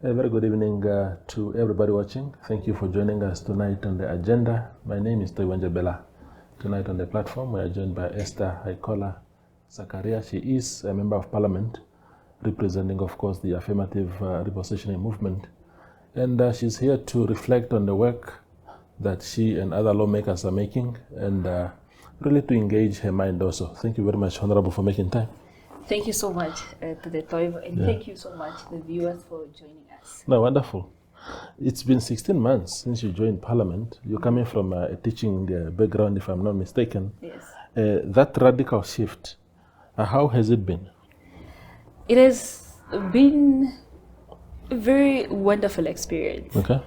A very good evening to everybody watching. Thank you for joining us tonight on the agenda. My name is Toiwanja Bella. Tonight on the platform, we are joined by Ester Haikola-Sakaria. She is a member of parliament, representing, of course, the Affirmative Repositioning movement. And she's here to reflect on the work that she and other lawmakers are making and really to engage her mind also. Thank you very much, Honorable, for making time. Thank you so much to the Toivo, and thank you so much the viewers for joining us. No, wonderful. It's been 16 months since you joined Parliament. You're coming from a teaching background, if I'm not mistaken. Yes. That radical shift, how has it been? It has been a very wonderful experience. Okay.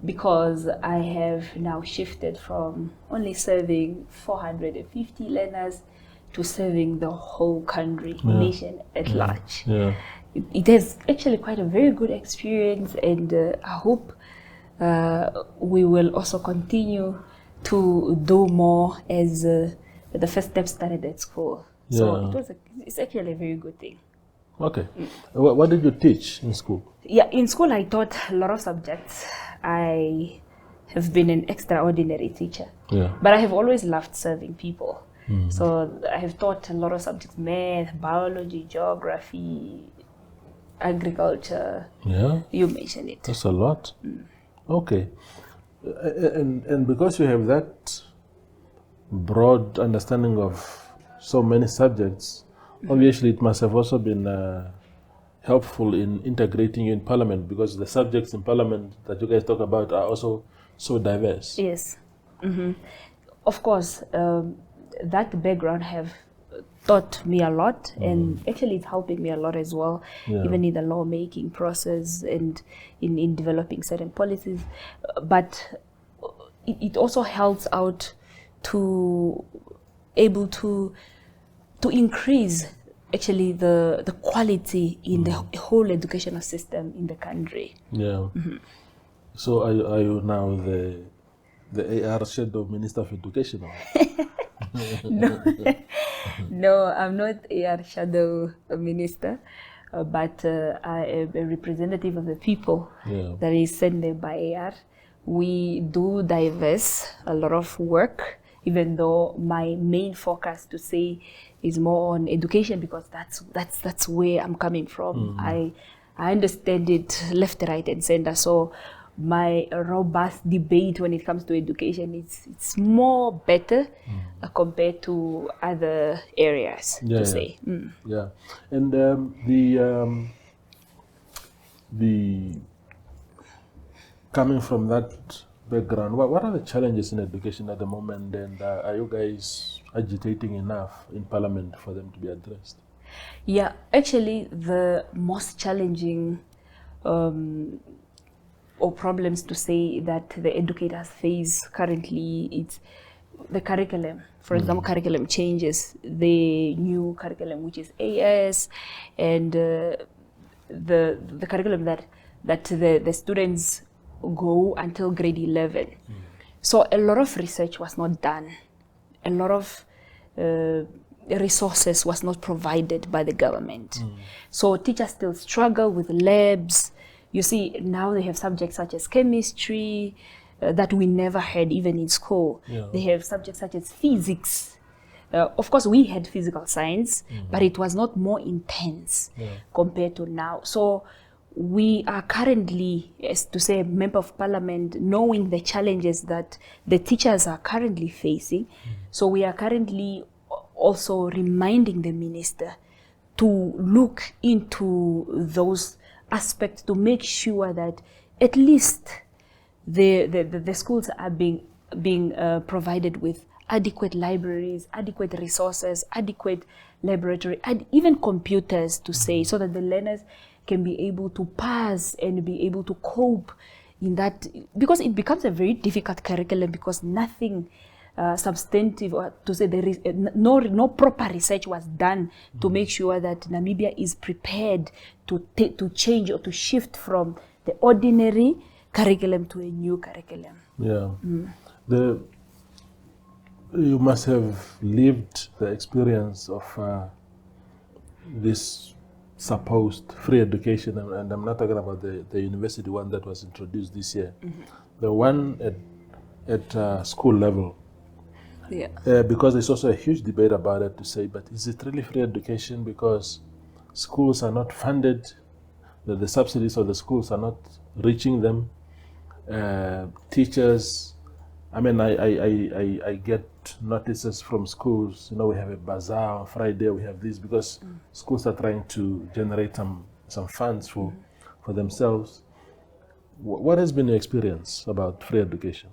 Because I have now shifted from only serving 450 learners to serving the whole country, nation at large. Yeah. It is actually quite a very good experience, and I hope we will also continue to do more as the first step started at school. So it's actually a very good thing. Okay. What did you teach in school? Yeah, in school I taught a lot of subjects. I have been an extraordinary teacher, but I have always loved serving people. So I have taught a lot of subjects: math, biology, geography, agriculture. Yeah. You mentioned it. That's a lot. Okay. And because you have that broad understanding of so many subjects, obviously it must have also been helpful in integrating you in Parliament, because the subjects in Parliament that you guys talk about are also so diverse. Yes. Of course, that background have taught me a lot, and actually it's helping me a lot as well, even in the lawmaking process and in developing certain policies. But it also helps out to able to increase actually the quality in the whole educational system in the country. Yeah. So are you now the AR Shadow Minister of Education? No, I'm not AR Shadow Minister, but I am a representative of the people that is sent there by AR. We do diverse a lot of work, even though my main focus to say is more on education, because that's where I'm coming from. I understand it left, right, and center. So my robust debate when it comes to education, it's more better compared to other areas to say. Yeah, and the coming from that background, what are the challenges in education at the moment, and are you guys agitating enough in Parliament for them to be addressed? Yeah, actually the most challenging or problems to say that the educators face currently, it's the curriculum. For example, curriculum changes, the new curriculum, which is AS, and the curriculum that the students go until grade 11. So a lot of research was not done. A lot of resources was not provided by the government. So teachers still struggle with labs. You see, now they have subjects such as chemistry that we never had even in school. They have subjects such as physics. Of course, we had physical science, but it was not more intense compared to now. So we are currently, as to say, a member of parliament, knowing the challenges that the teachers are currently facing. So we are currently also reminding the minister to look into those aspects to make sure that at least the schools are being provided with adequate libraries, adequate resources, adequate laboratory, and even computers to say, so that the learners can be able to pass and be able to cope in that, because it becomes a very difficult curriculum, because nothing substantive, or to say there is no proper research was done to make sure that Namibia is prepared to change or to shift from the ordinary curriculum to a new curriculum. Yeah. You must have lived the experience of this supposed free education, and I'm not talking about the university one that was introduced this year, the one at school level. Yeah. Because there's also a huge debate about it to say, but is it really free education because schools are not funded, the subsidies of the schools are not reaching them? Teachers, I mean, I get notices from schools, we have a bazaar on Friday, we have this, because schools are trying to generate some funds for themselves. What has been your experience about free education?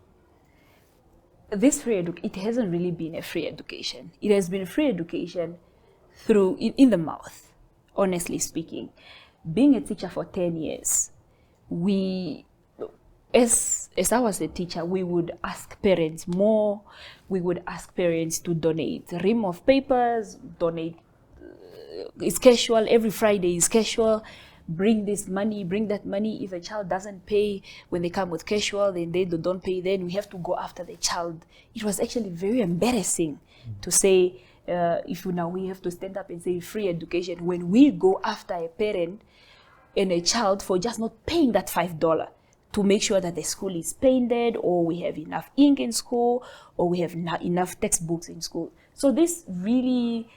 This it hasn't really been a free education. It has been free education through in the mouth, honestly speaking. Being a teacher for 10 years, as I was a teacher, we would ask parents more. We would ask parents to donate ream of papers, donate, it's casual, every Friday is casual. Bring this money, bring that money. If a child doesn't pay when they come with casual, then they don't pay, then we have to go after the child. It was actually very embarrassing to say, if now we have to stand up and say free education when we go after a parent and a child for just not paying that $5 to make sure that the school is painted, or we have enough ink in school, or we have enough textbooks in school. So this really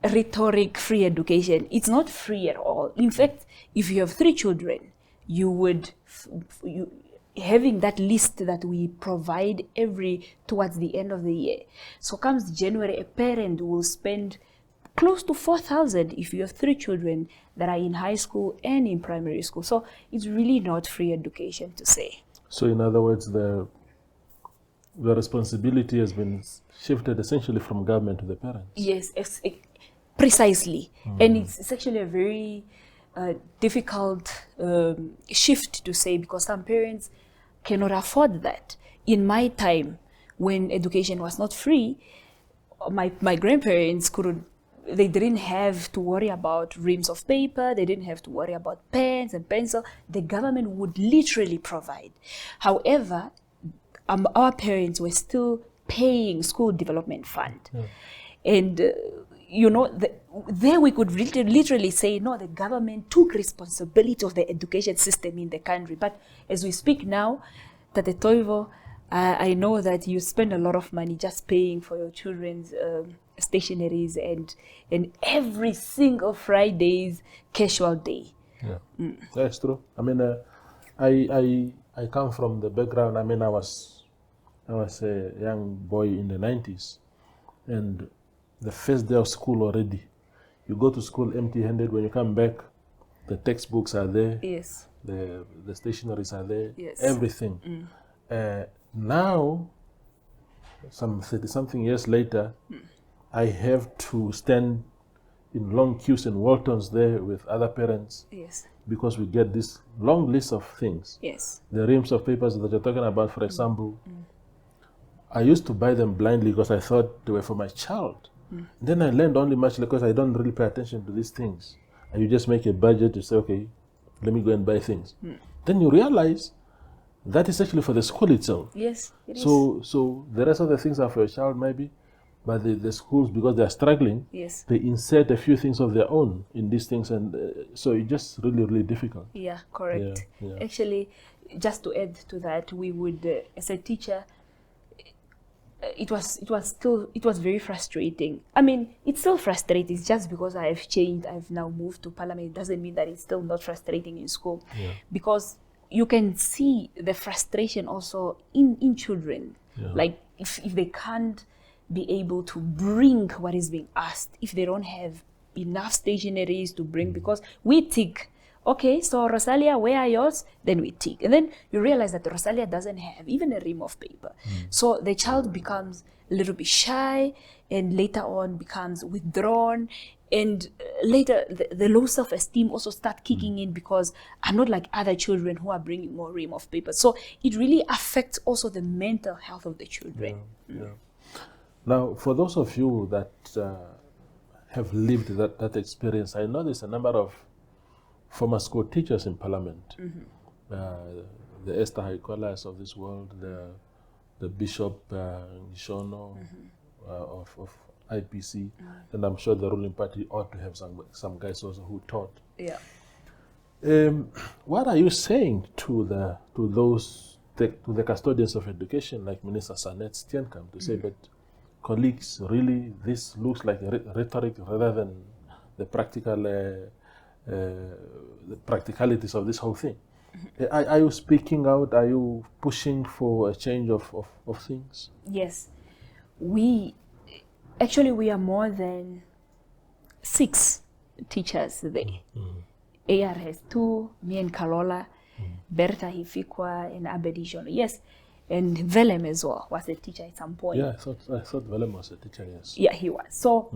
rhetoric free education, it's not free at all. In fact, if you have 3 children, you would having that list that we provide towards the end of the year. So comes January, a parent will spend close to 4,000 if you have 3 children that are in high school and in primary school. So it's really not free education to say. So in other words, the responsibility has been shifted essentially from government to the parents. Yes, precisely. And it's actually a very difficult shift to say, because some parents cannot afford that. In my time, when education was not free, my grandparents they didn't have to worry about reams of paper, they didn't have to worry about pens and pencil. The government would literally provide. However, our parents were still paying school development fund. And there we could literally say, no, the government took responsibility of the education system in the country. But as we speak now, Tate Toivo, I know that you spend a lot of money just paying for your children's stationaries and every single Friday's casual day. Yeah, that's true. I mean, I come from the background. I mean, I was a young boy in the 90s, and the first day of school already, you go to school empty-handed. When you come back, the textbooks are there. Yes. The stationaries are there. Yes. Everything. Now, some 30-something years later, I have to stand in long queues in Waltons there with other parents. Yes. Because we get this long list of things. Yes. The reams of papers that you're talking about, for example, I used to buy them blindly because I thought they were for my child. Then I learned only much because I don't really pay attention to these things. And you just make a budget to say, okay, let me go and buy things. Then you realize that is actually for the school itself. Yes, it is. So the rest of the things are for your child maybe, but the schools, because they are struggling, yes, they insert a few things of their own in these things, and so it's just really, really difficult. Yeah, correct. Yeah. Actually, just to add to that, we would, as a teacher, it was very frustrating. I mean, it's still frustrating. It's just because I have changed, I've now moved to Parliament, it doesn't mean that it's still not frustrating in school. Yeah. Because you can see the frustration also in children. Yeah. Like if they can't be able to bring what is being asked, if they don't have enough stationaries to bring, because we tick, okay, so Rosalia, where are yours? Then we tick. And then you realize that Rosalia doesn't have even a ream of paper. So the child becomes a little bit shy, and later on becomes withdrawn. And later, the low self-esteem also start kicking in, because I'm not like other children who are bringing more ream of paper. So it really affects also the mental health of the children. Yeah. Now, for those of you that have lived that experience, I know there's a number of former school teachers in Parliament. The Ester Haikola-Sakaria of this world, the Bishop Gishono of IPC, and I'm sure the ruling party ought to have some guys also who taught. Yeah. What are you saying to the custodians of education, like Minister Sanet Steenkamp, to say, but colleagues, really, this looks like rhetoric rather than the practicalities of this whole thing? Are you speaking out? Are you pushing for a change of things? Yes. We are more than 6 teachers there. AR has 2, me and Kalola, Berta Hifikwa, and Abedijon. Yes, and Velem as well was a teacher at some point. Yeah, I thought Velem was a teacher, yes. Yeah, he was. So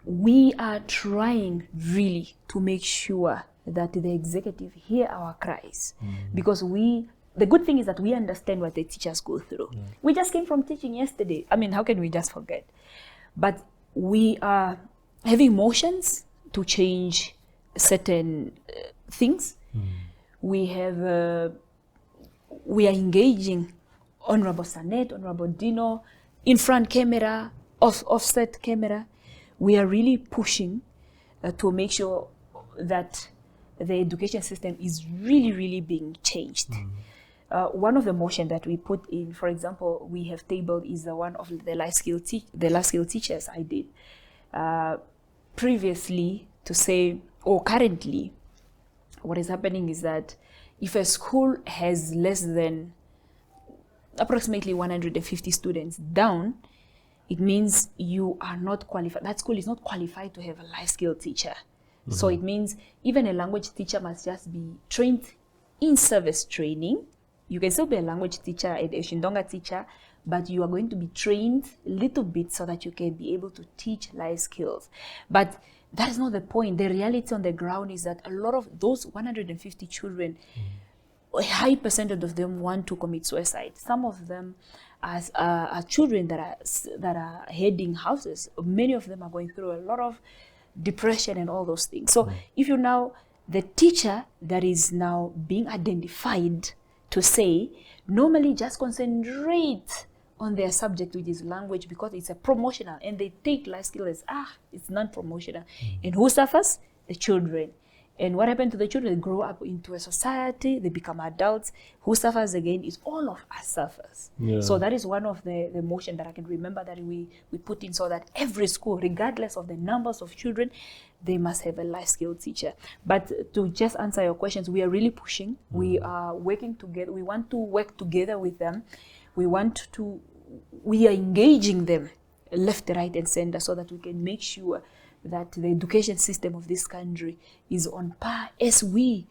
we are trying really to make sure that the executive hear our cries, because the good thing is that we understand what the teachers go through. We just came from teaching yesterday. I mean, how can we just forget? But we are having motions to change certain things. We are engaging Honorable Sanet, Honorable Dino, in front camera, offset camera. We are really pushing to make sure that the education system is really, really being changed. One of the motion that we put in, for example, we have tabled is the one of the life skill teachers I did previously, to say, or currently, what is happening is that if a school has less than approximately 150 students down, it means you are not qualified. That school is not qualified to have a life skill teacher. So it means even a language teacher must just be trained in service training. You can still be a language teacher, a Shindonga teacher, but you are going to be trained a little bit so that you can be able to teach life skills. But that is not the point. The reality on the ground is that a lot of those 150 children, a high percentage of them want to commit suicide. Some of them are children that are heading houses. Many of them are going through a lot of depression and all those things. So if you now, the teacher that is now being identified to say, normally just concentrate on their subject, which is language, because it's a promotional, and they take life skills as, it's non-promotional. And who suffers? The children. And what happened to the children? They grow up into a society, they become adults. Who suffers again is all of us suffers. Yeah. So that is one of the motion that I can remember that we put in, so that every school, regardless of the numbers of children, they must have a life skill teacher. But to just answer your questions, we are really pushing. We are working together. We want to work together with them. We are engaging them left, right, and center, so that we can make sure that the education system of this country is on par as we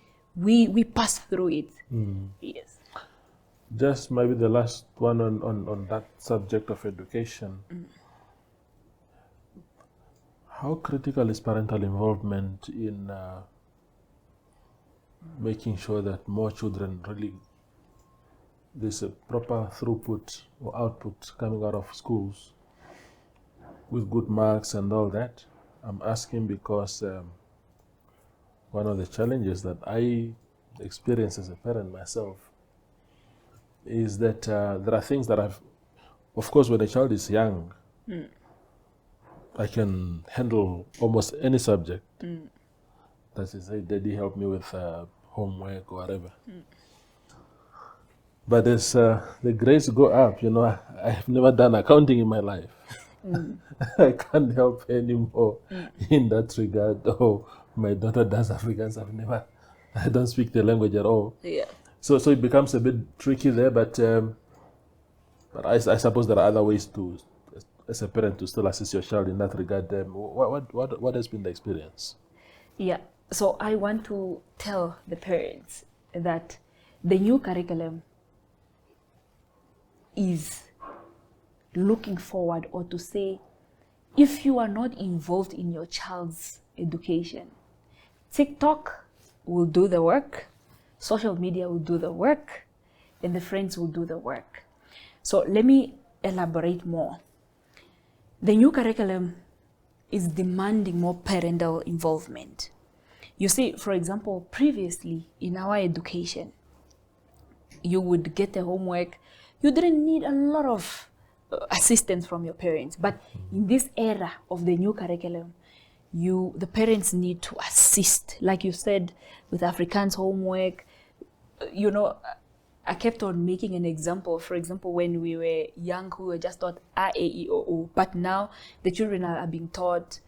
pass through it. Yes. Just maybe the last one on that subject of education. How critical is parental involvement in making sure that more children really, there's a proper throughput or output coming out of schools with good marks and all that? I'm asking because one of the challenges that I experience as a parent myself is that there are things that of course, when a child is young, I can handle almost any subject. That is, hey, Daddy, help me with homework or whatever. But as the grades go up, I have never done accounting in my life. I can't help anymore in that regard. Oh, my daughter does Afrikaans. I don't speak the language at all. Yeah. So it becomes a bit tricky there, but I suppose there are other ways to, as a parent, to still assist your child in that regard. What has been the experience? Yeah. So I want to tell the parents that the new curriculum is looking forward, or to say, if you are not involved in your child's education, TikTok will do the work, social media will do the work, and the friends will do the work. So let me elaborate more. The new curriculum is demanding more parental involvement. You see, for example, previously in our education, you would get a homework. You didn't need a lot of assistance from your parents. But in this era of the new curriculum, the parents need to assist, like you said, with Afrikaans homework. You know, I kept on making an example. For example, when we were young, we were just taught A, E, I, O, U. But now the children are being taught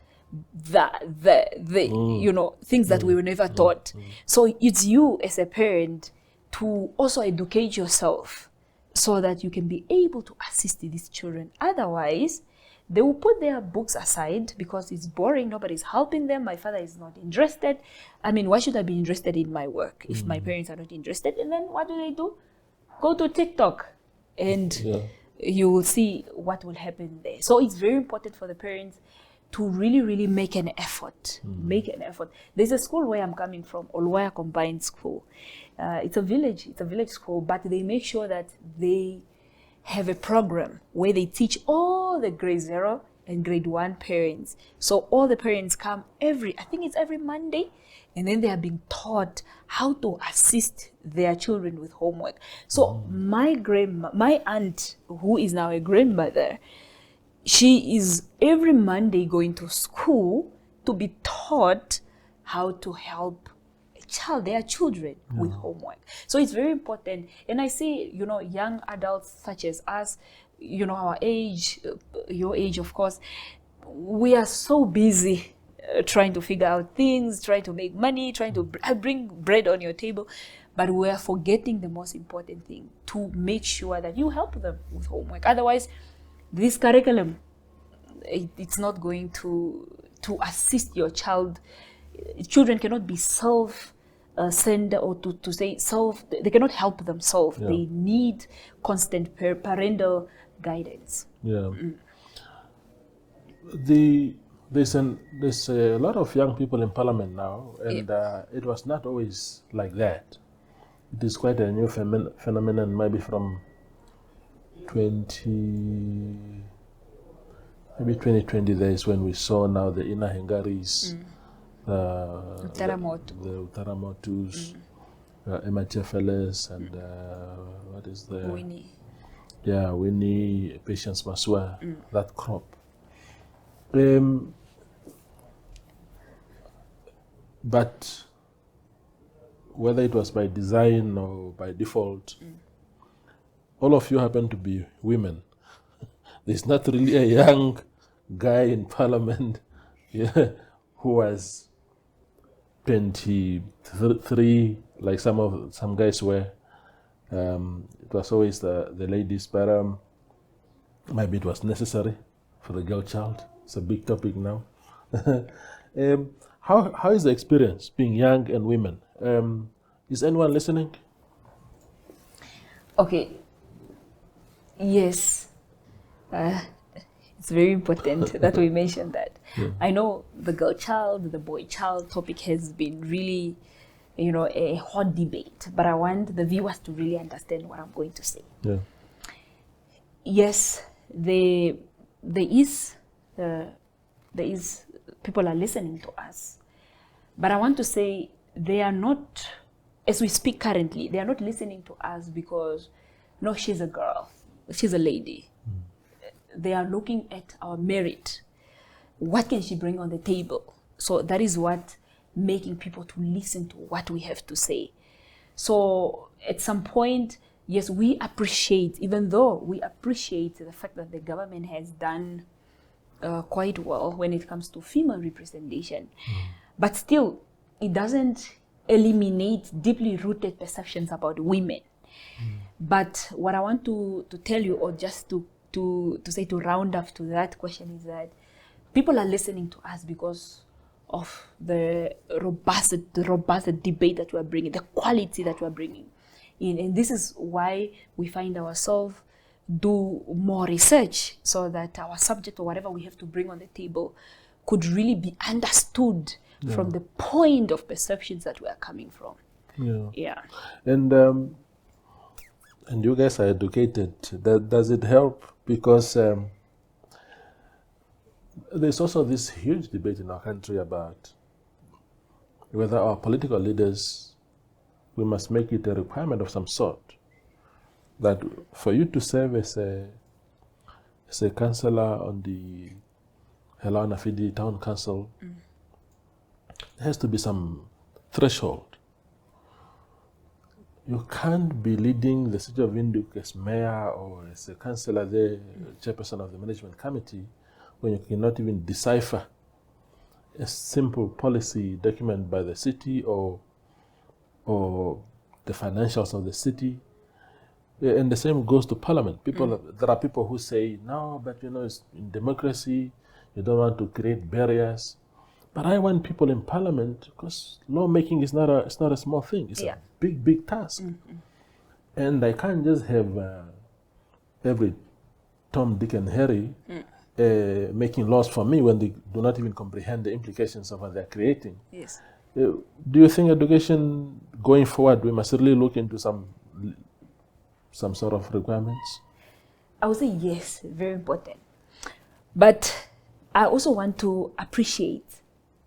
you know, things that we were never taught. So it's you as a parent to also educate yourself so that you can be able to assist these children. Otherwise, they will put their books aside because it's boring, nobody's helping them, my father is not interested. I mean, why should I be interested in my work if my parents are not interested? And then what do? Go to TikTok and you will see what will happen there. So it's very important for the parents to really, really make an effort. Make an effort. There's a school where I'm coming from, Olwaya Combined School. It's a village school, but they make sure that they have a program where they teach all the grade 0 and grade 1 parents. So all the parents come I think it's every Monday, and then they are being taught how to assist their children with homework. So my aunt, who is now a grandmother, she is every Monday going to school to be taught how to help their children with homework. So it's very important. And I say, you know, young adults such as us, you know, our age, your age, of course, we are so busy trying to figure out things, trying to make money, trying to bring bread on your table. But we are forgetting the most important thing, to make sure that you help them with homework. Otherwise, this curriculum, it's not going to assist your child. Children cannot be self-centered or to say self. They cannot help themselves. Yeah. They need constant parental guidance. Yeah. There's a lot of young people in Parliament now, and it was not always like that. It is quite a new phenomenon, maybe from 2020 days when we saw now the Ina Hengaris, the Utaramotus, Emma Chefeles, and what is the Winnie? Yeah, Winnie, Patience Maswa, that crop. But whether it was by design or by default, all of you happen to be women. There's not really a young guy in Parliament who was 23, like some guys were. It was always the ladies, but maybe it was necessary for the girl child. It's a big topic now. How is the experience being young and women? Is anyone listening? Okay. Yes. It's very important that we mention that. Yeah. I know the girl child, the boy child topic has been really, you know, a hot debate, but I want the viewers to really understand what I'm going to say. Yeah. Yes, there is people are listening to us, but I want to say they are not, as we speak currently, they are not listening to us because, no, she's a girl, she's a lady. They are looking at our merit. What can she bring on the table? So that is what making people to listen to what we have to say. So at some point, yes, we appreciate, even though we appreciate the fact that the government has done quite well when it comes to female representation, but still, it doesn't eliminate deeply rooted perceptions about women. But what I want to tell you, or just to say, to round up to that question, is that people are listening to us because of the robust debate that we are bringing, the quality that we are bringing in. And this is why we find ourselves do more research so that our subject or whatever we have to bring on the table could really be understood from the point of perceptions that we are coming from. Yeah. And you guys are educated. Does it help? Because there's also this huge debate in our country about whether our political leaders, we must make it a requirement of some sort that for you to serve as a as a councillor on the Hello Nafidi Town Council, there has to be some threshold. You can't be leading the city of Windhoek as mayor or as a councillor there, chairperson of the management committee, when you cannot even decipher a simple policy document by the city or the financials of the city. And the same goes to parliament. There are people who say, no, but it's in democracy, you don't want to create barriers. But I want people in parliament, because lawmaking is not a small thing. It's a big task. And I can't just have every Tom, Dick, and Harry making laws for me when they do not even comprehend the implications of what they're creating. Yes. Do you think education going forward, we must really look into some sort of requirements? I would say yes, very important. But I also want to appreciate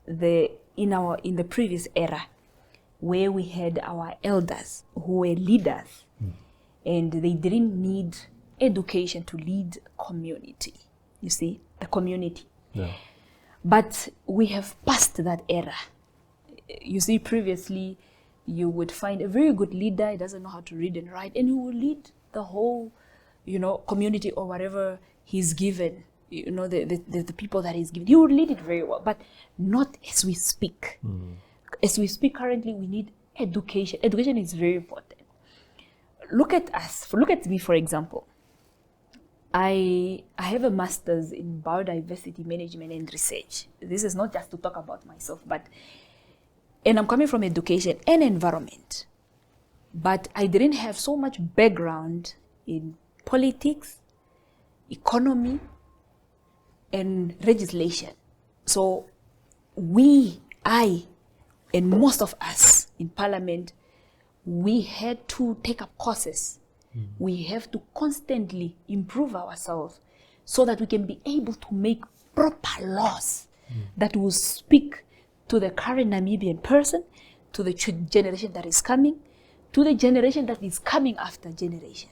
in the previous era, where we had our elders who were leaders, and they didn't need education to lead community. You see, the community. Yeah. But we have passed that era. You see, previously, you would find a very good leader. He doesn't know how to read and write, and he will lead the whole, community or whatever he's given. The people that he's given. He would lead it very well, but not as we speak. As we speak currently, we need education. Education is very important. Look at us. Look at me, for example. I have a master's in biodiversity management and research. This is not just to talk about myself, and I'm coming from education and environment. But I didn't have so much background in politics, economy, and legislation. So I, and most of us in parliament, we had to take up courses. We have to constantly improve ourselves so that we can be able to make proper laws that will speak to the current Namibian person, to the generation that is coming, to the generation that is coming after generation.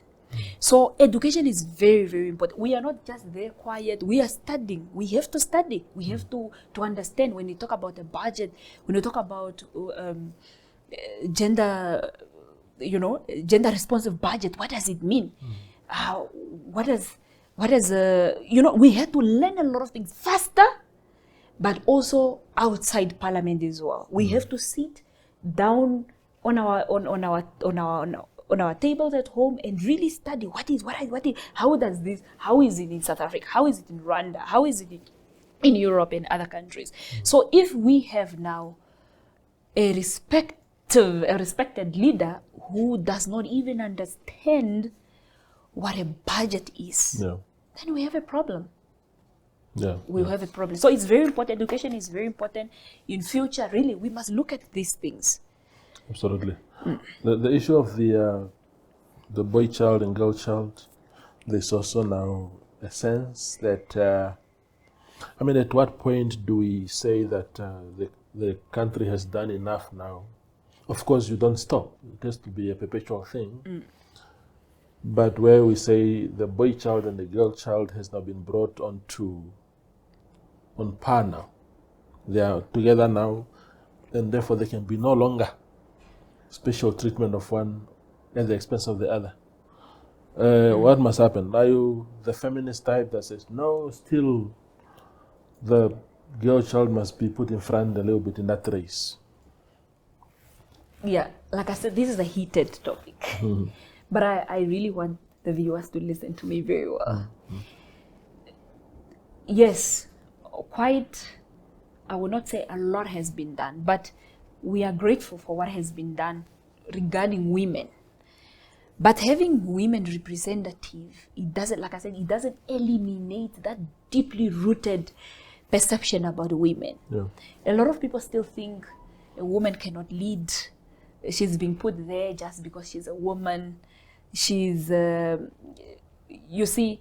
So education is very, very important. We are not just there quiet. We are studying. We have to study. We have to understand when we talk about the budget, when we talk about gender responsive budget. What does it mean? We have to learn a lot of things faster, but also outside parliament as well. We have to sit down on our tables at home and really study how is it in South Africa, how is it in Rwanda, how is it in Europe and other countries. So if we have now a respected leader who does not even understand what a budget is, then we have a problem. We have a problem. So it's very important. Education is very important. In future, really, we must look at these things. Absolutely. The issue of the boy child and girl child, there's also now a sense that, at what point do we say that the country has done enough now? Of course, you don't stop. It has to be a perpetual thing. But where we say the boy child and the girl child has now been brought on par now. They are together now, and therefore there can be no longer special treatment of one at the expense of the other. What must happen? Are you the feminist type that says, no, still the girl child must be put in front a little bit in that race? Yeah, like I said, this is a heated topic. But I really want the viewers to listen to me very well. Yes, I would not say a lot has been done, but we are grateful for what has been done regarding women. But having women representative, it doesn't eliminate that deeply rooted perception about women. A lot of people still think a woman cannot lead. She's being put there just because she's a woman. She's, you see,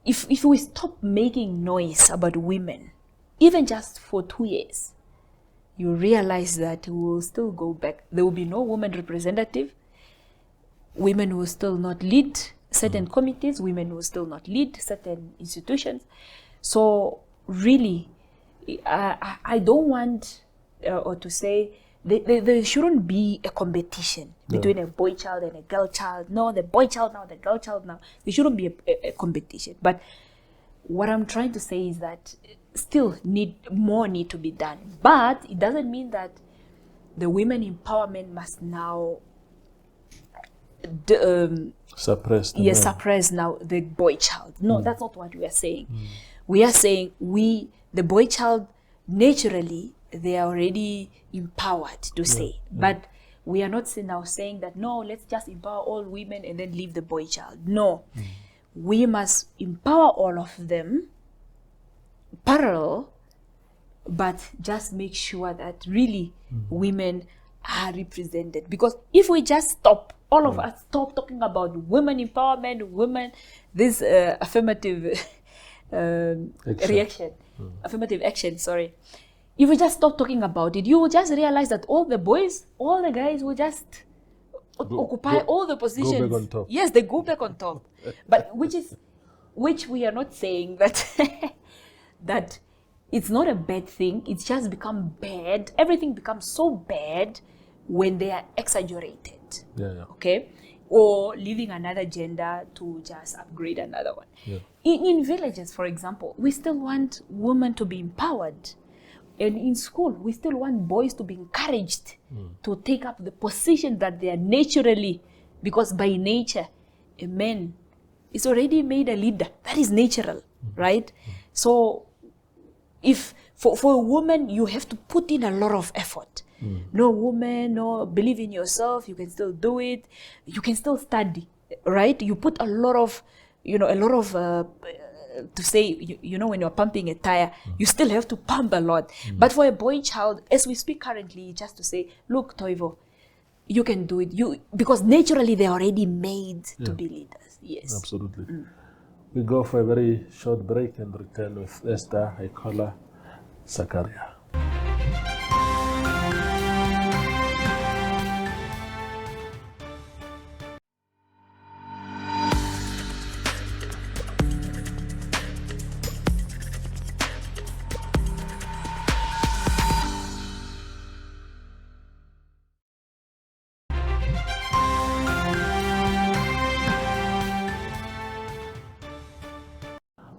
if we stop making noise about women, even just for 2 years, you realize that we will still go back. There will be no woman representative. Women will still not lead. certain committees, women will still not lead certain institutions. So really, I don't want or to say there shouldn't be a competition between a boy child and a girl child. No, the boy child now, the girl child now. There shouldn't be a competition. But what I'm trying to say is that still more need to be done. But it doesn't mean that the women empowerment must now suppress now the boy child. No, that's not what we are saying. We are saying the boy child, naturally, they are already empowered to say. But we are not now saying that, no, let's just empower all women and then leave the boy child. No. We must empower all of them parallel, but just make sure that really women are represented. Because if we just stop, all of us stop talking about women empowerment, this affirmative affirmative action, sorry. If we just stop talking about it, you will just realize that all the boys, all the guys will just occupy all the positions. Go back on top. Yes, they go back on top. But which we are not saying that that it's not a bad thing. It's just become bad. Everything becomes so bad when they are exaggerated. Okay? Or leaving another gender to just upgrade another one. In villages, for example, we still want women to be empowered. And in school, we still want boys to be encouraged to take up the position that they are naturally, because by nature, a man is already made a leader. That is natural, right? So if for a woman, you have to put in a lot of effort. No woman, no, believe in yourself, you can still do it. You can still study, right? You put a lot of, to say, when you're pumping a tire, you still have to pump a lot. But for a boy child, as we speak currently, just to say, look, Toivo, you can do it. Because naturally they're already made to be leaders. Yes. Absolutely. We go for a very short break and return with Ester Haikola-Sakaria.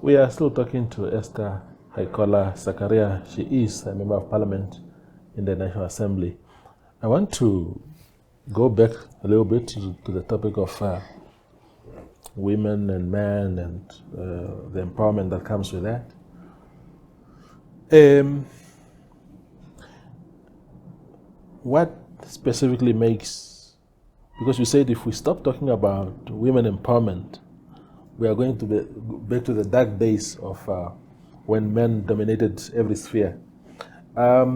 We are still talking to Ester Haikola-Sakaria. She is a member of parliament in the National Assembly. I want to go back a little bit to the topic of women and men and the empowerment that comes with that. What specifically makes, because you said if we stop talking about women empowerment, we are going to be back to the dark days of when men dominated every sphere. Are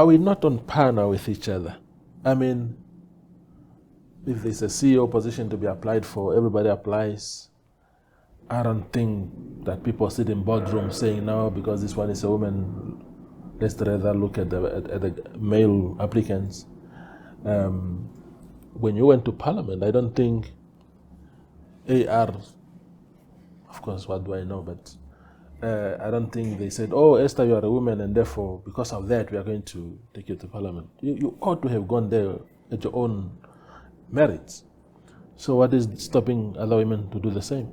we not on par now with each other? I mean, if there's a CEO position to be applied for, everybody applies. I don't think that people sit in boardrooms saying, no, because this one is a woman, let's rather look at the male applicants. When you went to parliament, I don't think AR, of course, what do I know, but I don't think they said, oh, Esther, you are a woman, and therefore, because of that, we are going to take you to parliament. You ought to have gone there at your own merits. So what is stopping other women to do the same?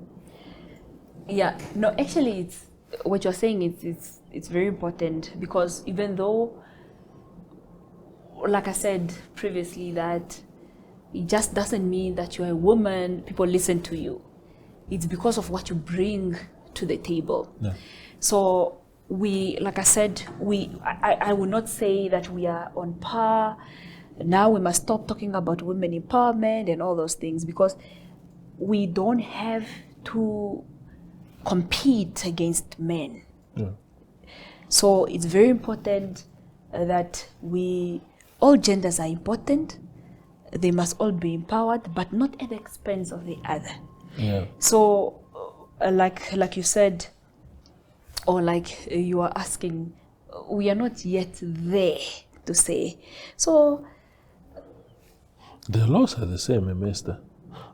Yeah, no, actually, what you're saying it's very important, because even though, like I said previously, that it just doesn't mean that you're a woman, people listen to you. It's because of what you bring to the table. Yeah. So like I said, I will not say that we are on par. Now we must stop talking about women empowerment and all those things, because we don't have to compete against men. Yeah. So it's very important that all genders are important. They must all be empowered, but not at the expense of the other. Yeah. So, like you said, or like you are asking, we are not yet there to say. So, The laws are the same, Master.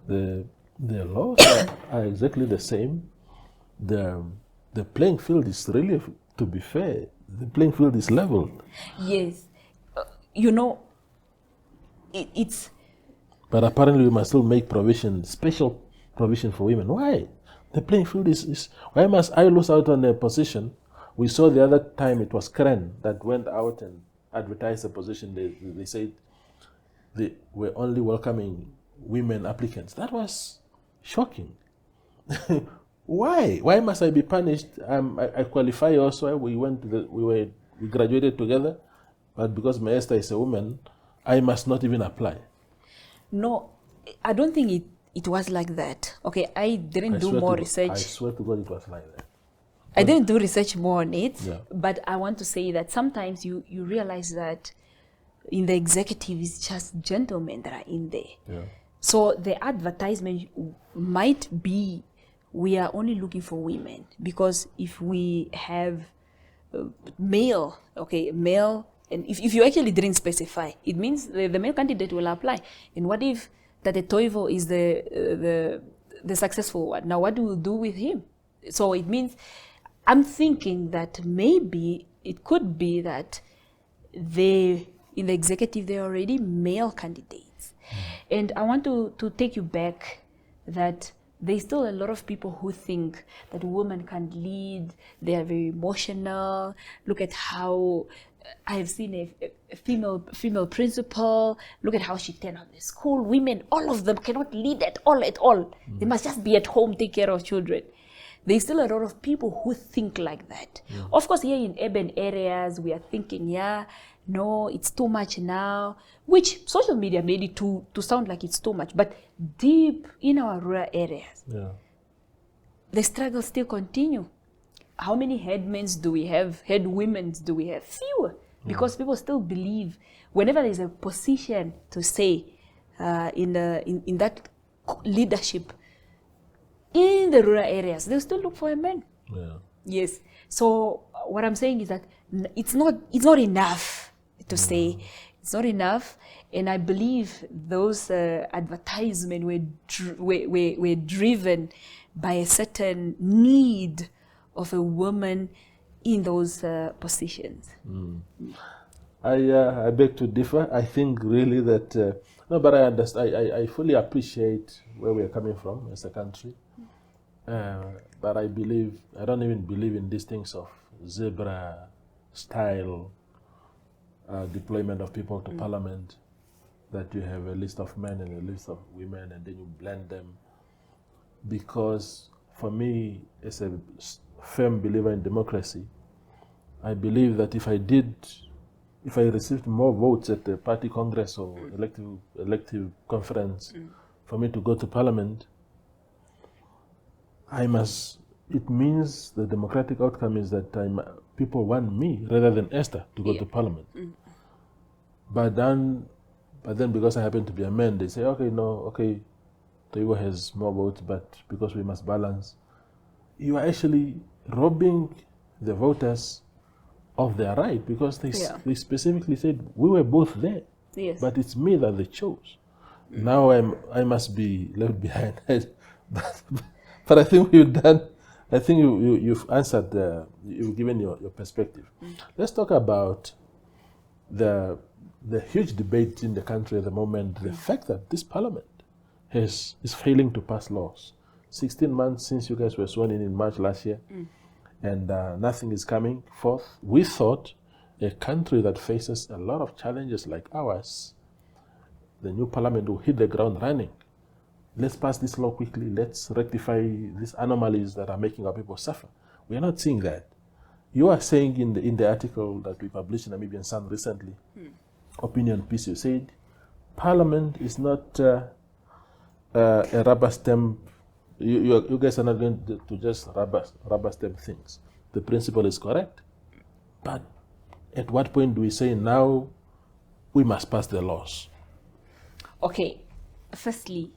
The laws are exactly the same. The playing field is really, to be fair, the playing field is leveled. Yes. You know, it's... But apparently we must still make provision, special provision for women. Why? The playing field is why must I lose out on a position? We saw the other time it was Kren that went out and advertised a position. They said they were only welcoming women applicants. That was shocking. Why? Why must I be punished? I qualify also. We graduated together, but because my Esther is a woman, I must not even apply. No, I don't think it was like that. Okay, I didn't do more research. I swear to God it was like that. I didn't do research more on it, yeah. But I want to say that sometimes you realize that in the executive, it's just gentlemen that are in there. Yeah. So the advertisement might be, we are only looking for women, because if we have male, and if you actually didn't specify, it means the male candidate will apply. And what if that the Toivo is the successful one? Now what do we do with him? So it means, I'm thinking that maybe it could be that in the executive, there are already male candidates. And I want to take you back that there's still a lot of people who think that women can't lead. They are very emotional. Look at how I've seen a female principal. Look at how she turned out the school. Women, all of them cannot lead at all. They must just be at home, take care of children. There's still a lot of people who think like that. Of course, here in urban areas, we are thinking, no, it's too much now, which social media made it to sound like it's too much. But deep in our rural areas, the struggles still continue. How many headmen do we have? Headwomen do we have? Fewer, because people still believe whenever there's a position to say in that leadership in the rural areas, they'll still look for a man. Yes. So what I'm saying is that it's not enough to say. It's not enough. And I believe those advertisements were driven by a certain need of a woman in those positions. I beg to differ. I think really that no, but I understand. I fully appreciate where we are coming from as a country. But I don't even believe in these things of zebra style deployment of people to parliament, that you have a list of men and a list of women and then you blend them. Because for me, as a firm believer in democracy, I believe that if I received more votes at the party congress or elective conference for me to go to parliament, it means the democratic outcome is that people want me rather than Esther to go to parliament. But then because I happen to be a man, they say, Toivo has more votes, but because we must balance, you are actually robbing the voters of their right, because they specifically said we were both there, but it's me that they chose. Now I must be left behind. But I think you've answered. You've given your perspective. Let's talk about the huge debate in the country at the moment. The fact that this parliament is failing to pass laws. 16 months since you guys were sworn in March last year, and nothing is coming forth. We thought a country that faces a lot of challenges like ours, the new parliament will hit the ground running. Let's pass this law quickly. Let's rectify these anomalies that are making our people suffer. We are not seeing that. You are saying in the article that we published in Namibian Sun recently, opinion piece, you said Parliament is not a rubber stamp. You guys are not going to just rubber stamp things. The principle is correct, but at what point do we say now we must pass the laws? Okay, firstly,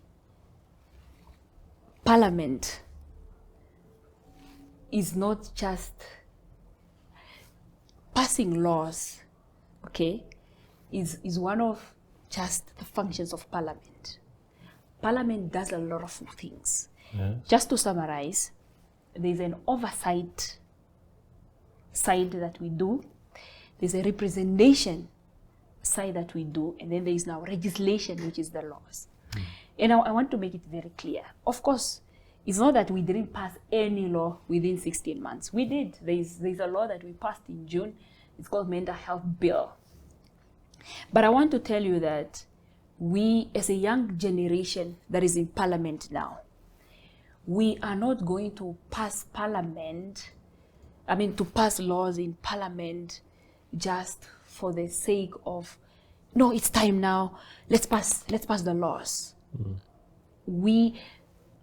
Parliament is not just passing laws, okay, is one of just the functions of Parliament. Parliament does a lot of things. Yes. Just to summarize, there's an oversight side that we do, there's a representation side that we do, and then there is now legislation, which is the laws. And I want to make it very clear. Of course, it's not that we didn't pass any law within 16 months. We did. There's a law that we passed in June. It's called Mental Health Bill. But I want to tell you that we, as a young generation that is in Parliament now, we are not going to pass laws in Parliament just for the sake of, no, it's time now, let's pass the laws.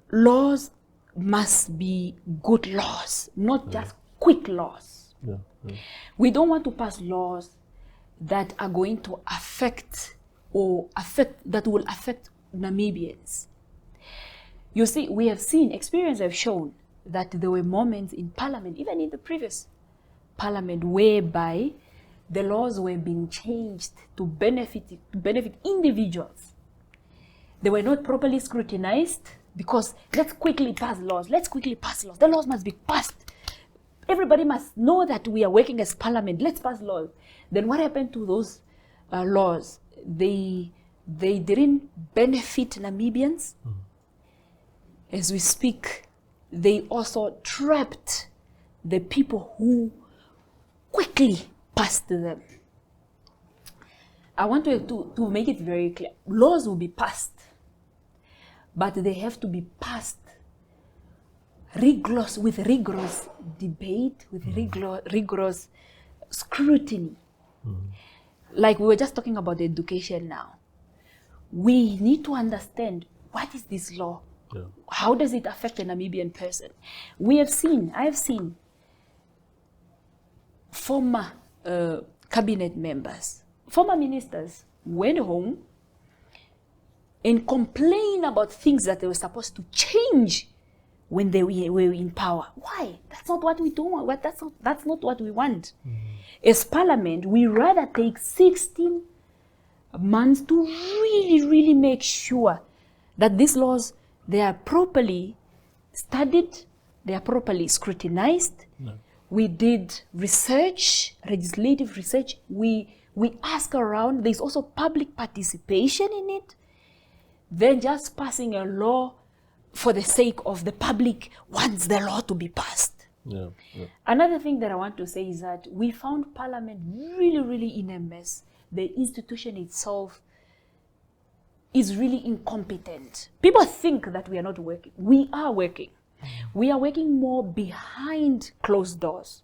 Laws must be good laws, not just quick laws. We don't want to pass laws that are going to affect Namibians. You see, we have seen, experience have shown that there were moments in Parliament, even in the previous Parliament, whereby the laws were being changed to benefit individuals. They were not properly scrutinized because let's quickly pass laws. The laws must be passed. Everybody must know that we are working as Parliament. Let's pass laws. Then what happened to those laws? They didn't benefit Namibians. As we speak, they also trapped the people who quickly passed them. I want to make it very clear. Laws will be passed, but they have to be passed with rigorous debate, with rigorous scrutiny. Like we were just talking about education now. We need to understand, what is this law? Yeah. How does it affect a Namibian person? I have seen former cabinet members, former ministers went home and complained about things that they were supposed to change when they were in power. Why? That's not what we do. That's not what we want. As Parliament, we rather take 16 months to really make sure that these laws, they are properly studied, they are properly scrutinized. No. We did research, legislative research. We ask around. There's also public participation in it. Then just passing a law for the sake of the public wants the law to be passed. Yeah. Another thing that I want to say is that we found Parliament really in a mess. The institution itself is really incompetent. People think that we are not working. We are working. We are working more behind closed doors.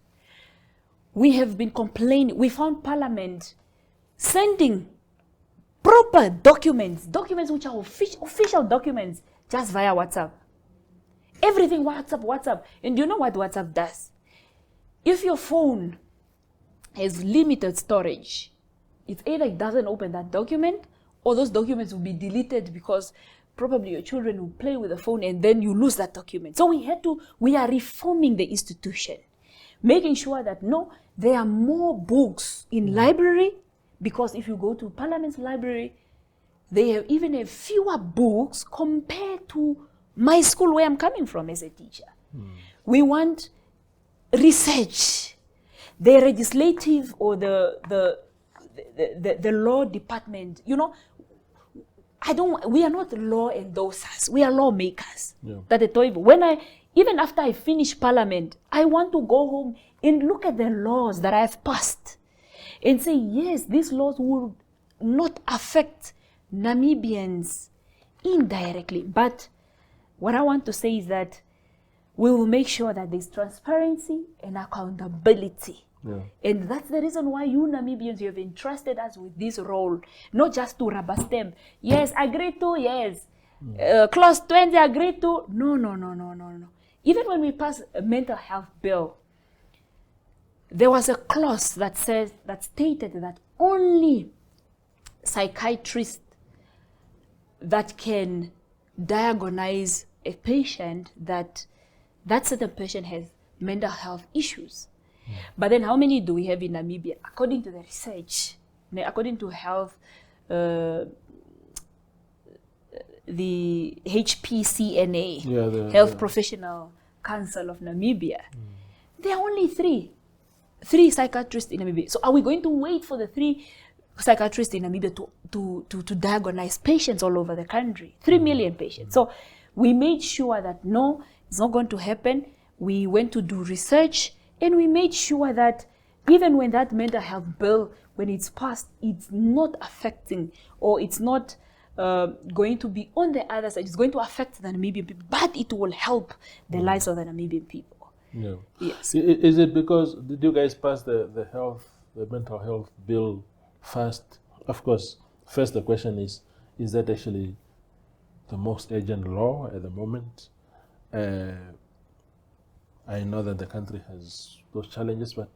We have been complaining. We found Parliament sending proper documents which are official documents, just via WhatsApp. Everything WhatsApp. And do you know what WhatsApp does? If your phone has limited storage, it's either it doesn't open that document, or those documents will be deleted because probably your children will play with the phone and then you lose that document. So we are reforming the institution, making sure that there are more books in library, because if you go to Parliament's library, they have even fewer books compared to my school where I'm coming from as a teacher. We want research. The legislative or the law department, we are not law endorsers, we are lawmakers. Yeah. Even after I finish Parliament, I want to go home and look at the laws that I have passed and say, yes, these laws will not affect Namibians indirectly. But what I want to say is that we will make sure that there's transparency and accountability. Yeah. And that's the reason why you Namibians, you have entrusted us with this role, not just to rubber stamp. Yes, agree to, yes. Clause 20, agree to. No. Even when we passed a mental health bill, there was a clause that stated that only psychiatrists that can diagnose a patient that certain patient has mental health issues. But then how many do we have in Namibia? According to the research, according to health the HPCNA, the Health Professional Council of Namibia. There are only three psychiatrists in Namibia. So are we going to wait for the 3 psychiatrists in Namibia to diagnose patients all over the country? 3 million patients. So we made sure that no, it's not going to happen. We went to do research, and we made sure that even when that mental health bill, when it's passed, it's not affecting, or it's not going to be on the other side. It's going to affect the Namibian people, but it will help the lives of the Namibian people. Yeah. Yes. Is it because did you guys pass the mental health bill first? Of course, first the question is that actually the most urgent law at the moment? I know that the country has those challenges, but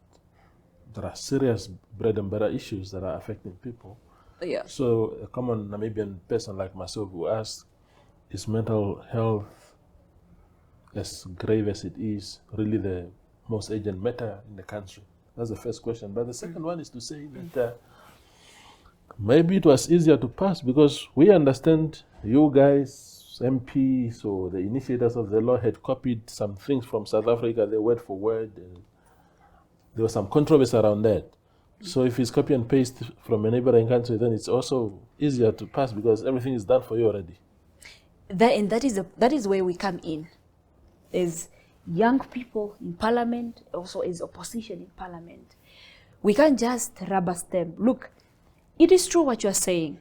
there are serious bread and butter issues that are affecting people. Yeah. So a common Namibian person like myself will ask, is mental health, as grave as it is, really the most urgent matter in the country? That's the first question. But the second one is to say that maybe it was easier to pass because we understand you guys, MPs or the initiators of the law, had copied some things from South Africa, the word for word. There was some controversy around that. So if it's copy and paste from a neighboring country, then it's also easier to pass because everything is done for you already. That is where we come in. As young people in parliament, also as opposition in parliament. We can't just rubber stamp. Look, it is true what you're saying.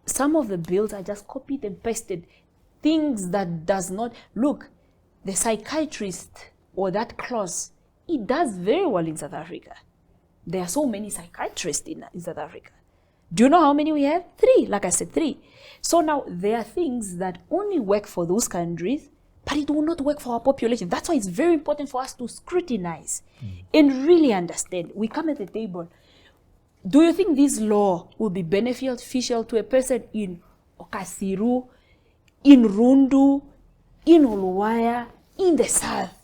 Some of the bills are just copied and pasted. Things that does not... Look, the psychiatrist or that clause, it does very well in South Africa. There are so many psychiatrists in South Africa. Do you know how many we have? 3, like I said, 3. So now there are things that only work for those countries, but it will not work for our population. That's why it's very important for us to scrutinize and really understand. We come at the table. Do you think this law will be beneficial to a person in Okasiru, in Rundu, in Oluwaya, in the south,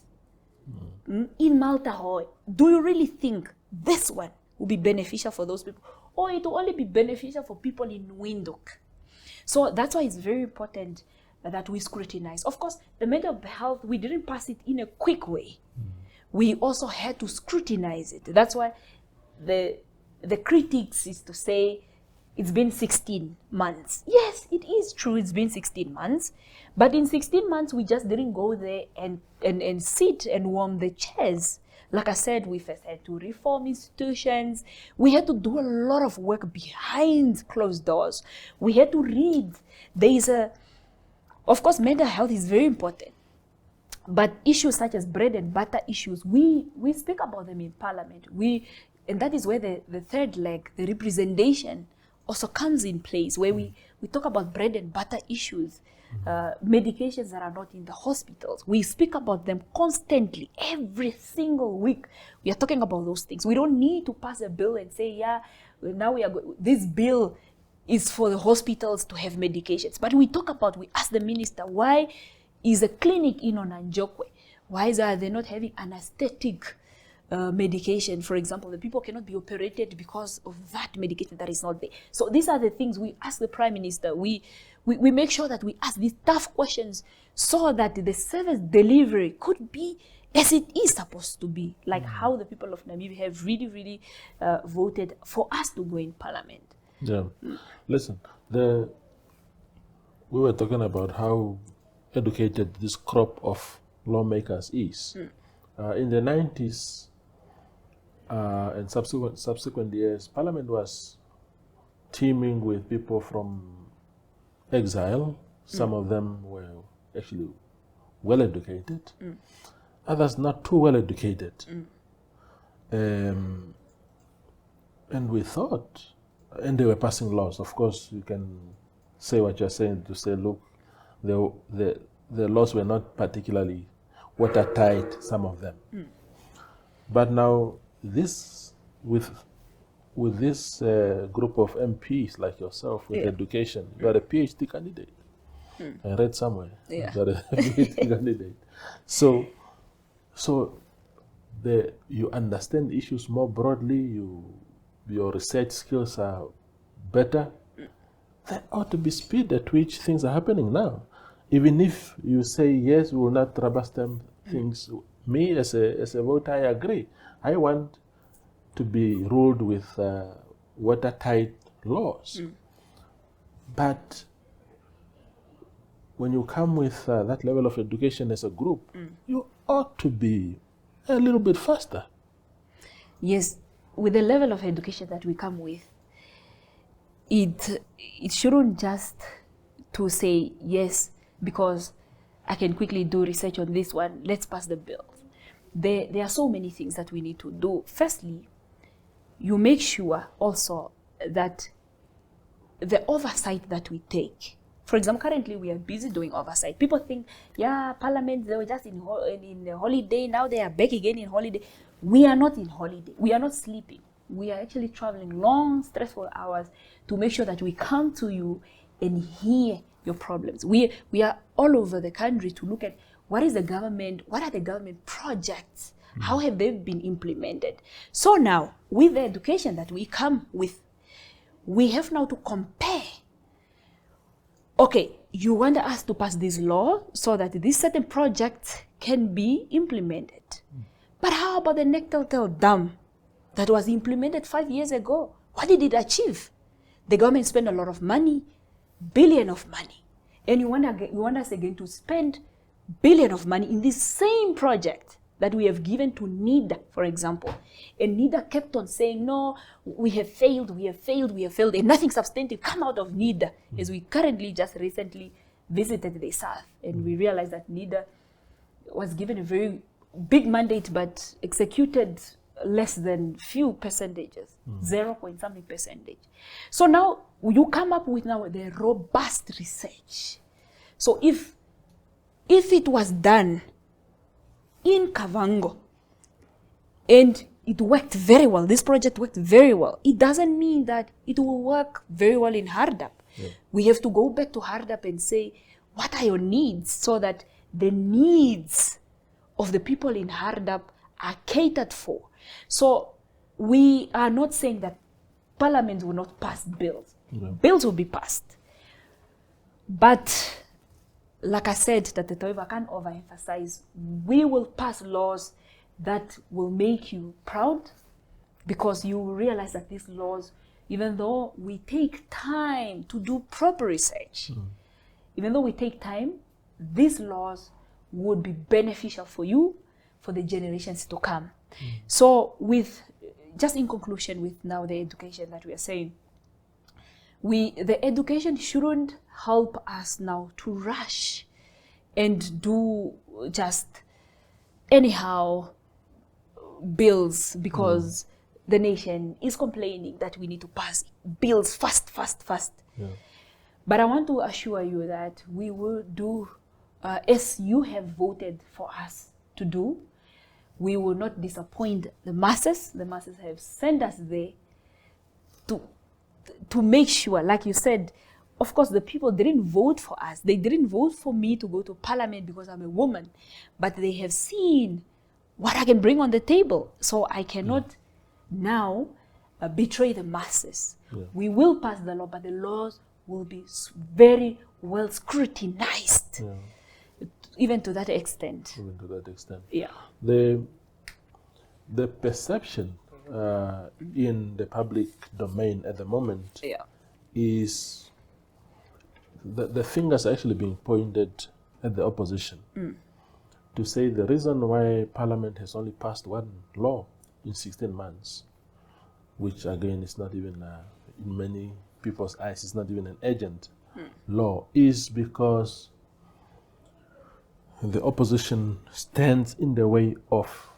in Maltahoy? Do you really think this one will be beneficial for those people? Or it will only be beneficial for people in Windhoek? So that's why it's very important that we scrutinize. Of course, the mental health, we didn't pass it in a quick way. We also had to scrutinize it. That's why the critics is to say it's been 16 months. Yes, it is true, it's been 16 months. But in 16 months, we just didn't go there and sit and warm the chairs. Like I said, we first had to reform institutions. We had to do a lot of work behind closed doors. We had to read. Of course, mental health is very important. But issues such as bread and butter issues, we speak about them in parliament. And that is where the third leg, the representation, also comes in place, where we talk about bread and butter issues, medications that are not in the hospitals. We speak about them constantly, every single week. We are talking about those things. We don't need to pass a bill and say, yeah, now this bill is for the hospitals to have medications. But we ask the minister, why is a clinic in Onanjokwe? Why are they not having anesthetic medication? For example, the people cannot be operated because of that medication that is not there. So these are the things we ask the Prime Minister. We make sure that we ask these tough questions so that the service delivery could be as it is supposed to be, like how the people of Namibia have really, really voted for us to go in parliament. Yeah. Listen, we were talking about how educated this crop of lawmakers is. In the 90s and subsequent years, Parliament was teeming with people from exile. Some of them were actually well educated, others not too well educated. And we thought, and they were passing laws. Of course, you can say what you're saying to say, look, the laws were not particularly watertight, some of them. But now with this group of MPs like yourself with education, you are a PhD candidate. I read somewhere. You are a PhD candidate. So you understand issues more broadly, your research skills are better. there ought to be speed at which things are happening now. Even if you say, yes, we will not rubber stamp things, me as a voter, I agree. I want to be ruled with watertight laws. But when you come with that level of education as a group, you ought to be a little bit faster. Yes, with the level of education that we come with, it shouldn't just to say yes because I can quickly do research on this one, let's pass the bill. There are so many things that we need to do. Firstly, you make sure also that the oversight that we take, for example, currently we are busy doing oversight. People think, yeah, Parliament, they were just in holiday, now they are back again in holiday. We are not in holiday. We are not sleeping. We are actually traveling long, stressful hours to make sure that we come to you and hear your problems. We are all over the country to look at what are the government projects, how have they been implemented. So now, with the education that we come with, we have now to compare. Okay, you want us to pass this law so that this certain project can be implemented. But how about the Nectel Dam that was implemented 5 years ago? What did it achieve? The government spent a lot of money, billion of money. And you want us again to spend billion of money in this same project that we have given to NIDA, for example. And NIDA kept on saying, no, we have failed, and nothing substantive come out of NIDA. As we currently just recently visited the South, and we realized that NIDA was given a very big mandate, but executed less than few percentages, 0 point something percentage. So now you come up with now the robust research. So if it was done in Kavango and it worked very well, this project worked very well, it doesn't mean that it will work very well in Hardap. Yeah. We have to go back to Hardap and say, what are your needs, so that the needs of the people in Hardap are catered for. So we are not saying that Parliament will not pass bills. Yeah. Bills will be passed. But like I said, that I can't overemphasize, we will pass laws that will make you proud, because you will realize that these laws, even though we take time to do proper research, even though we take time, these laws would be beneficial for you, for the generations to come. So just in conclusion with now the education that we are saying, the education shouldn't help us now to rush and do just anyhow bills, because the nation is complaining that we need to pass bills fast. Yeah. But I want to assure you that we will do as you have voted for us to do. We will not disappoint the masses. The masses have sent us there to make sure, like you said, of course, the people didn't vote for us. They didn't vote for me to go to Parliament because I'm a woman, but they have seen what I can bring on the table. So I cannot now betray the masses. Yeah. We will pass the law, but the laws will be very well scrutinized. Yeah. Even to that extent. Yeah. The perception in the public domain at the moment is the fingers are actually being pointed at the opposition to say the reason why Parliament has only passed one law in 16 months, which again is not even, in many people's eyes, is not even an urgent law, is because the opposition stands in the way of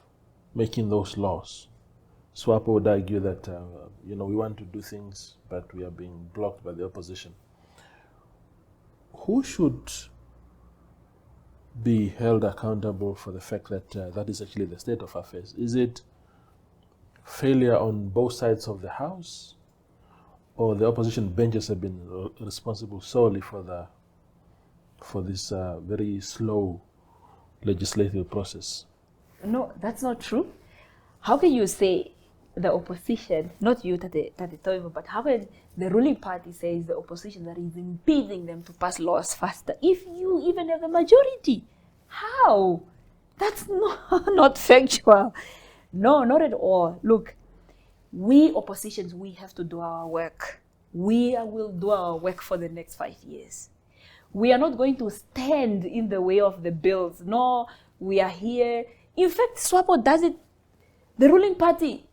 making those laws. SWAPO would argue that, we want to do things, but we are being blocked by the opposition. Who should be held accountable for the fact that that is actually the state of affairs? Is it failure on both sides of the House, or the opposition benches have been responsible solely for this very slow legislative process? No, that's not true. How can you say the opposition, not you, Tate Toivo, but how can the ruling party says the opposition that is impeding them to pass laws faster if you even have the majority? How? That's not factual. No, not at all. Look, we oppositions, we have to do our work. We will do our work for the next 5 years. We are not going to stand in the way of the bills. No, we are here. In fact, SWAPO does it. The ruling party,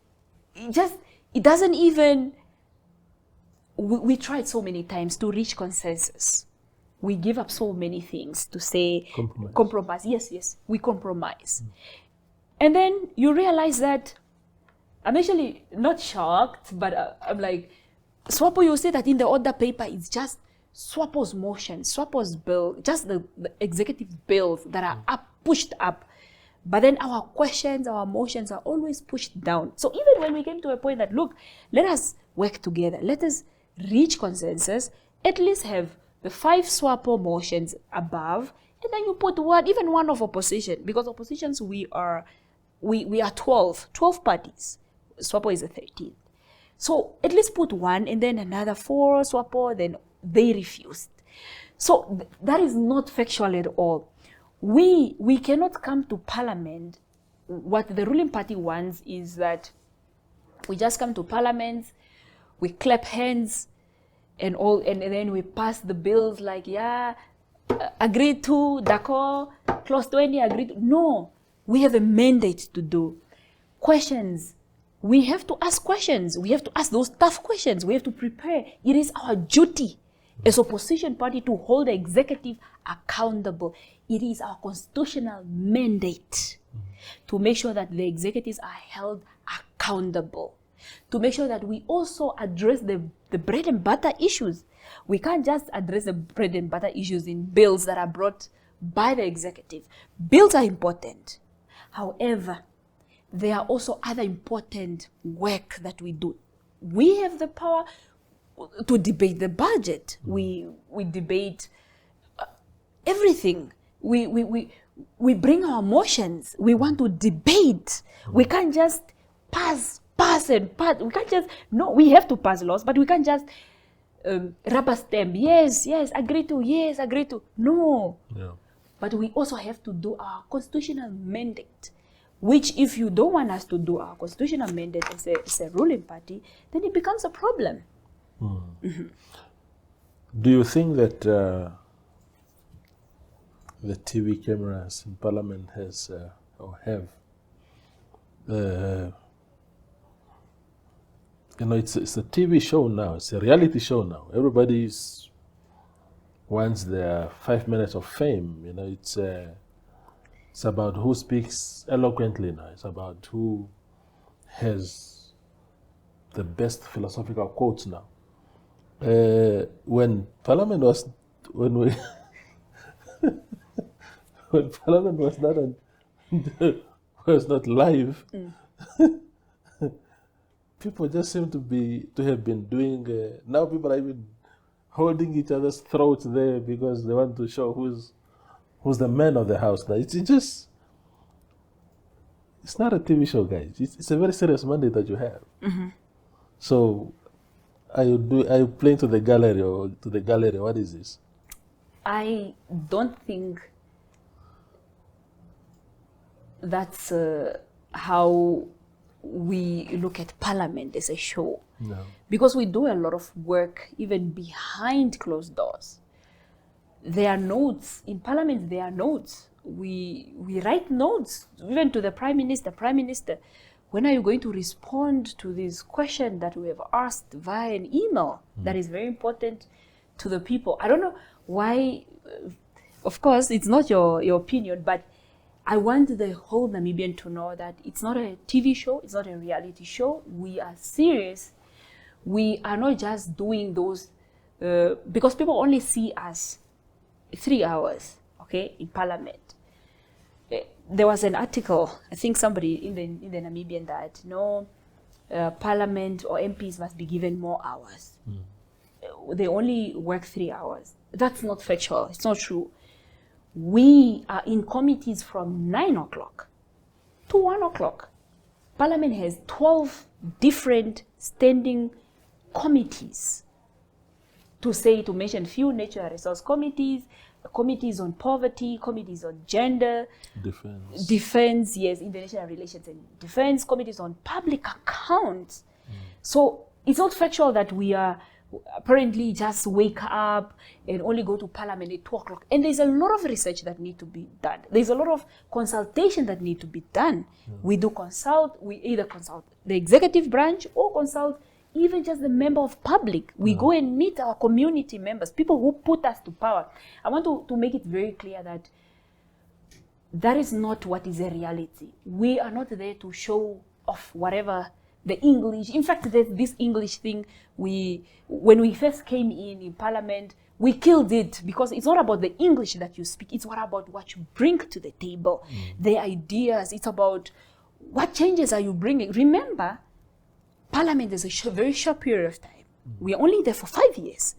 it doesn't even, we tried so many times to reach consensus. We give up so many things to say compromise. Yes, we compromise. And then you realize that, I'm actually not shocked, but I'm like, SWAPO, you say that in the order paper, it's just SWAPO's motion, SWAPO's bill, just the executive bills that are pushed up. But then our questions, our motions are always pushed down. So even when we came to a point that, look, let us work together, let us reach consensus, at least have the 5 SWAPO motions above, and then you put even one of opposition, because oppositions, we are 12 parties. SWAPO is the 13th. So at least put one, and then another 4 SWAPO, then they refused. So that is not factual at all. We cannot come to parliament. What the ruling party wants is that we just come to parliament, we clap hands and all, and then we pass the bills like, agreed to, d'accord, clause 20, agreed to. No, we have a mandate to do. Questions, we have to ask questions. We have to ask those tough questions. We have to prepare. It is our duty as opposition party to hold the executive accountable. It is our constitutional mandate to make sure that the executives are held accountable, to make sure that we also address the bread and butter issues. We can't just address the bread and butter issues in bills that are brought by the executive. Bills are important. However, there are also other important work that we do. We have the power to debate the budget. We debate everything. We bring our motions. We want to debate. We can't just pass and pass. We can't just, no, we have to pass laws, but we can't just rubber stamp. Yes, agree to. No. Yeah. But we also have to do our constitutional mandate, which if you don't want us to do our constitutional mandate as a ruling party, then it becomes a problem. Mm-hmm. Do you think that the TV cameras in Parliament has or have, it's a TV show now, it's a reality show now. Everybody wants their 5 minutes of fame. It's about who speaks eloquently now. It's about who has the best philosophical quotes now. When Parliament was not live, people just seem to have been doing. Now people are even holding each other's throats there because they want to show who's the man of the house now. It's not a TV show, guys. It's a very serious mandate that you have. Mm-hmm. So, are you playing to the gallery or to the gallery? What is this? I don't think that's how we look at Parliament as a show. No. Because we do a lot of work even behind closed doors. There are notes. In Parliament, there are notes. We write notes, even to the Prime Minister. Prime Minister, when are you going to respond to this question that we have asked via an email? That is very important to the people. I don't know why, of course, it's not your opinion, but I want the whole Namibian to know that it's not a TV show, it's not a reality show. We are serious. We are not just doing those, because people only see us 3 hours, okay, in Parliament. There was an article, I think somebody in the Namibian, that Parliament or MPs must be given more hours. They only work 3 hours. That's not factual. It's not true. We are in committees from 9 o'clock to 1 o'clock. Parliament has 12 different standing committees to mention few natural resource committees, committees on poverty, committees on gender, defense, yes, international relations and defense, committees on public accounts. So it's not factual that we are apparently just wake up and only go to parliament at 2 o'clock. And there's a lot of research that need to be done. There's a lot of consultation that need to be done. We either consult the executive branch or consult even just the member of public. We go and meet our community members, people who put us to power. I want to make it very clear that that is not what is a reality. We are not there to show off whatever the English. In fact, there's this English thing. When we first came in parliament, we killed it because it's not about the English that you speak. It's what about what you bring to the table, the ideas. It's about what changes are you bringing. Remember, parliament is a very short period of time. We are only there for 5 years.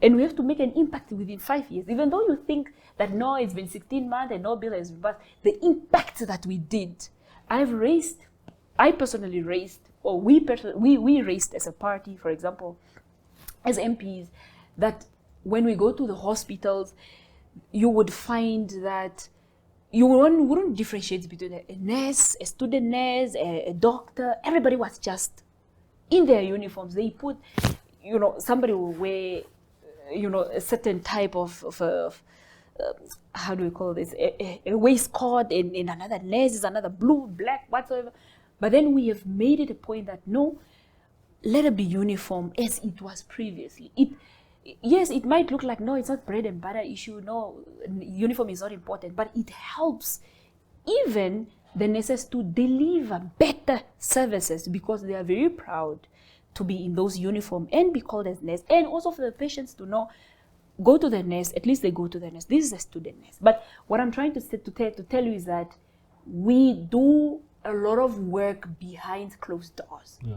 And we have to make an impact within 5 years. Even though you think that no, it's been 16 months and no bill has been passed, the impact that we did, I personally raised, or we raised as a party, for example, as MPs, that when we go to the hospitals, you would find that you wouldn't differentiate between a nurse, a student nurse, a doctor. Everybody was just in their uniforms. They put, somebody will wear, a certain type of how do we call this, a waistcoat, and another nurse is another blue, black, whatsoever. But then we have made it a point that no, let it be uniform as it was previously. Yes, it might look like, no, it's not bread and butter issue, no, uniform is not important, but it helps even the nurses to deliver better services because they are very proud to be in those uniform and be called as nurse, and also for the patients to know, go to the nurse, at least they go to the nurse. This is a student nurse. But what I'm trying to tell you is that we do a lot of work behind closed doors. Yeah.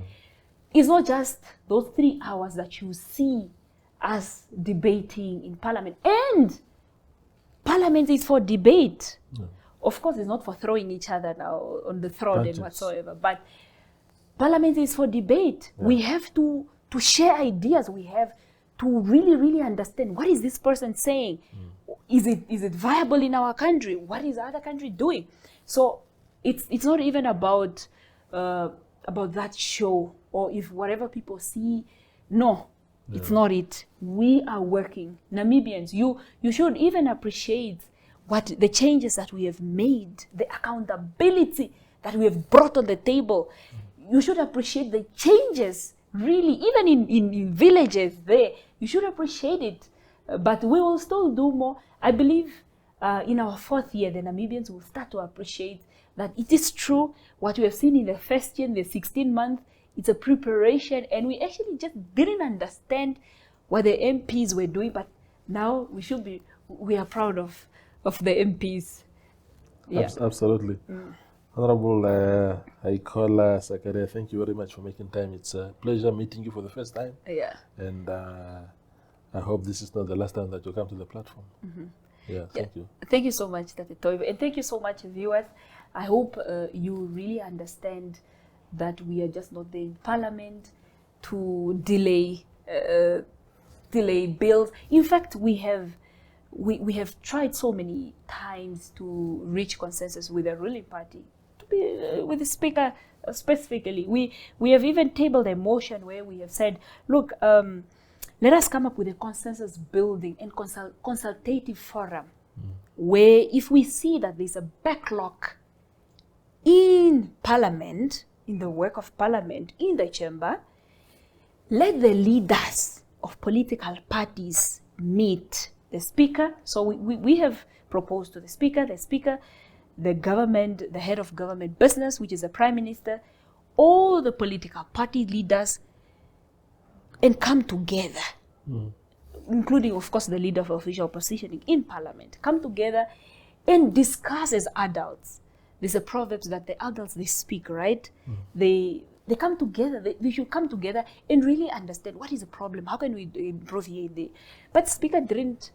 It's not just those 3 hours that you see us debating in parliament. And parliament is for debate. Yeah. Of course, it's not for throwing each other now on the throat and whatsoever. But parliament is for debate. Yeah. We have to share ideas. We have to really, really understand, what is this person saying? Is it viable in our country? What is the other country doing? So it's not even about that show, or if whatever people see. No, it's not it. We are working. Namibians, you should even appreciate what the changes that we have made, the accountability that we have brought on the table. You should appreciate the changes, really, even in villages there. You should appreciate it. But we will still do more. I believe in our 4th year, the Namibians will start to appreciate that it is true what we have seen in the first year, in the 16 months, it's a preparation, and we actually just didn't understand what the MPs were doing, but now we are proud of the MPs. Yeah. Absolutely. Honorable Haikola-Sakaria, thank you very much for making time. It's a pleasure meeting you for the first time. Yeah. And I hope this is not the last time that you come to the platform. Yeah, thank you. Thank you so much, Tate Toivo. And thank you so much, viewers. I hope you really understand that we are just not there in parliament to delay bills. In fact, we have tried so many times to reach consensus with the ruling party, with the speaker specifically. We have even tabled a motion where we have said, look, let us come up with a consensus building and consultative forum where if we see that there's a backlog in parliament, in the work of parliament, in the chamber, let the leaders of political parties meet the speaker. So we have proposed to the speaker, the government, the head of government business, which is the prime minister, all the political party leaders, and come together, including, of course, the leader of official positioning in parliament, come together and discuss as adults. There's a proverb that the adults, they speak, right? They come together. They should come together and really understand what is the problem. How can we improve here and there? But Speaker didn't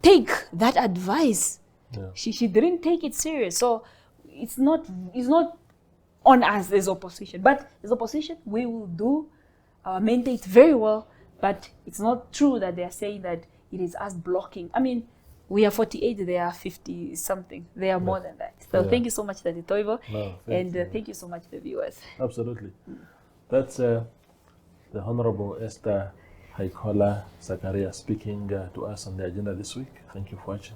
take that advice. Yeah. She didn't take it serious. So it's not on us as opposition. But as opposition, we will do our mandate very well, but it's not true that they are saying that it is us blocking. I mean, we are 48, they are 50 something. They are more than that. So thank you so much, Daddy Toivo. No, Thank you so much, the viewers. Absolutely. That's the Honorable Ester Haikola-Sakaria speaking to us on the agenda this week. Thank you for watching.